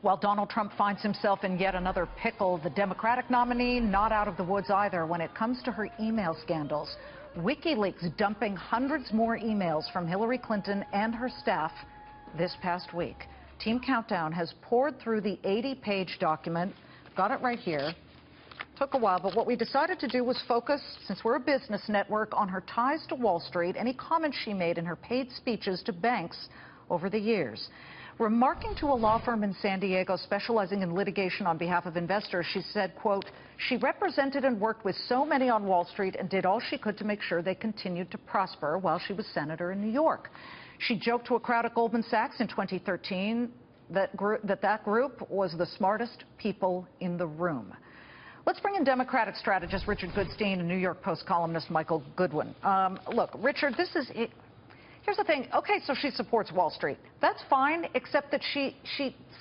While Donald Trump finds himself in yet another pickle, the Democratic nominee not out of the woods either when it comes to her email scandals. WikiLeaks dumping hundreds more emails from Hillary Clinton and her staff this past week. Team Countdown has poured through the 80-page document. Got it right here. Took a while, but what we decided to do was focus, since we're a business network, on her ties to Wall Street, any comments she made in her paid speeches to banks over the years. Remarking to a law firm in San Diego specializing in litigation on behalf of investors, she said, quote, "She represented and worked with so many on Wall Street and did all she could to make sure they continued to prosper while she was senator in New York." She joked to a crowd at Goldman Sachs in 2013 that group was the smartest people in the room. Let's bring in Democratic strategist Richard Goodstein and New York Post columnist Michael Goodwin. Look, Richard, here's the thing. Okay, so she supports Wall Street. That's fine, except that she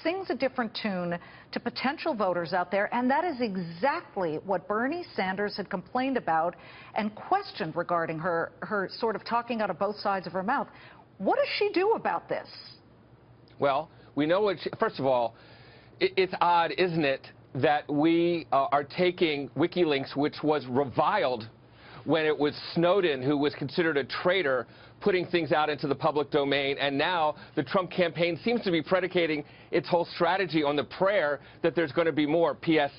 sings a different tune to potential voters out there, and that is exactly what Bernie Sanders had complained about and questioned regarding her sort of talking out of both sides of her mouth. What does she do about this? Well, we know what first of all, it's odd, isn't it, that we are taking WikiLeaks, which was reviled when it was Snowden who was considered a traitor, putting things out into the public domain, and now the Trump campaign seems to be predicating its whole strategy on the prayer that there's going to be more. P.S.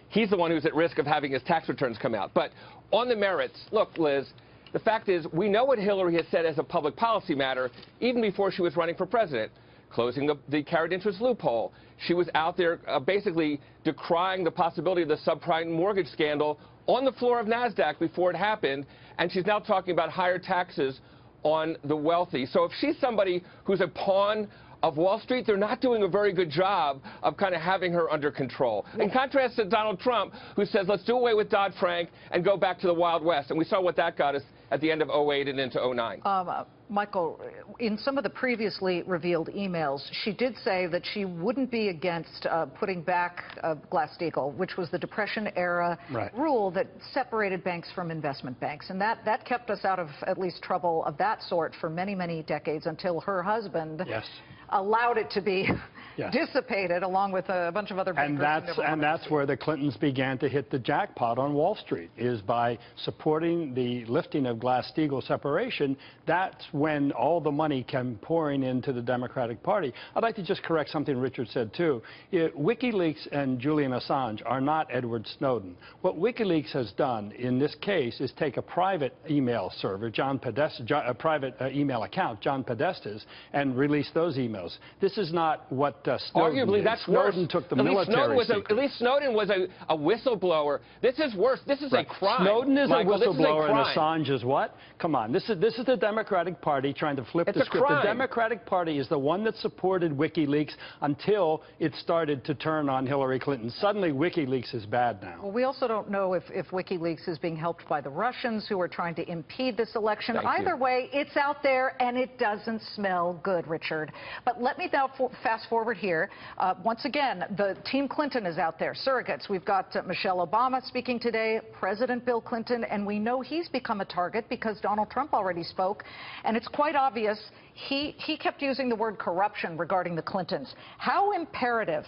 He's the one who's at risk of having his tax returns come out. But on the merits, look, Liz, the fact is we know what Hillary has said as a public policy matter even before she was running for president. Closing the carried interest loophole. She was out there basically decrying the possibility of the subprime mortgage scandal on the floor of NASDAQ before it happened, and she's now talking about higher taxes on the wealthy. So if she's somebody who's a pawn of Wall Street, they're not doing a very good job of kind of having her under control. In contrast to Donald Trump, who says, let's do away with Dodd-Frank and go back to the Wild West. And we saw what that got us at the end of 08 and into 09. Michael, in some of the previously revealed emails, she did say that she wouldn't be against putting back Glass-Steagall, which was the Depression-era rule that separated banks from investment banks. And that kept us out of at least trouble of that sort for many, many decades until her husband allowed it to be dissipated along with a bunch of other big groups. And that's where the Clintons began to hit the jackpot on Wall Street, is by supporting the lifting of Glass-Steagall separation. That's when all the money came pouring into the Democratic Party. I'd like to just correct something Richard said, too. WikiLeaks and Julian Assange are not Edward Snowden. What WikiLeaks has done in this case is take a private email server, a private email account, John Podesta's, and release those emails. This is not what Snowden Arguably, did. that's Snowden worse. took the at military At least Snowden was a whistleblower. This is worse. This is a crime. Snowden is Michael, a whistleblower, and crime. Assange is what? Come on. This is the Democratic Party trying to flip the script. The Democratic Party is the one that supported WikiLeaks until it started to turn on Hillary Clinton. Suddenly, WikiLeaks is bad now. Well, we also don't know if WikiLeaks is being helped by the Russians, who are trying to impede this election. Either way, it's out there, and it doesn't smell good, Richard. But let me now fast forward here. Once again, the Team Clinton is out there. Surrogates. We've got Michelle Obama speaking today, President Bill Clinton, and we know he's become a target because Donald Trump already spoke. And it's quite obvious he kept using the word corruption regarding the Clintons. How imperative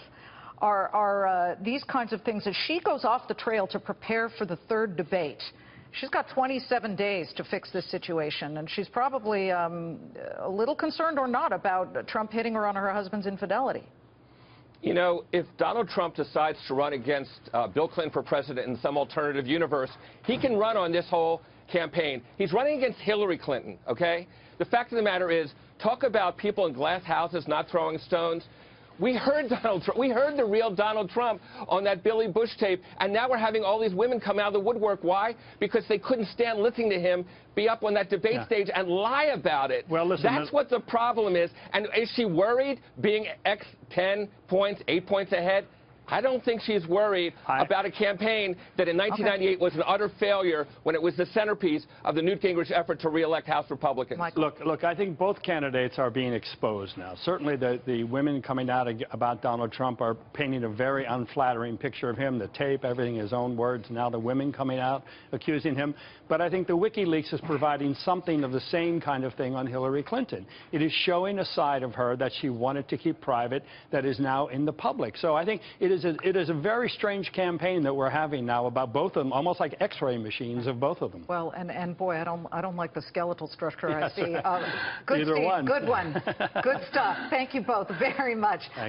are these kinds of things as she goes off the trail to prepare for the third debate? She's got 27 days to fix this situation, and she's probably a little concerned or not about Trump hitting her on her husband's infidelity. You know, if Donald Trump decides to run against Bill Clinton for president in some alternative universe, he can run on this whole campaign. He's running against Hillary Clinton, okay? The fact of the matter is, talk about people in glass houses not throwing stones. We heard Donald Trump. We heard the real Donald Trump on that Billy Bush tape, and now we're having all these women come out of the woodwork. Why? Because they couldn't stand listening to him be up on that debate stage and lie about it. Well, listen, that's what the problem is. And is she worried being 10 points, 8 points ahead? I don't think she's worried about a campaign that in 1998 was an utter failure when it was the centerpiece of the Newt Gingrich effort to re-elect House Republicans. Look, I think both candidates are being exposed now. Certainly the women coming out about Donald Trump are painting a very unflattering picture of him, the tape, everything his own words. Now the women coming out accusing him. But I think the WikiLeaks is providing something of the same kind of thing on Hillary Clinton. It is showing a side of her that she wanted to keep private that is now in the public. So I think it is a very strange campaign that we're having now about both of them, almost like X-ray machines of both of them. Well, and boy, I don't like the skeletal structure I see. Either one. Good one. Good stuff. Thank you both very much.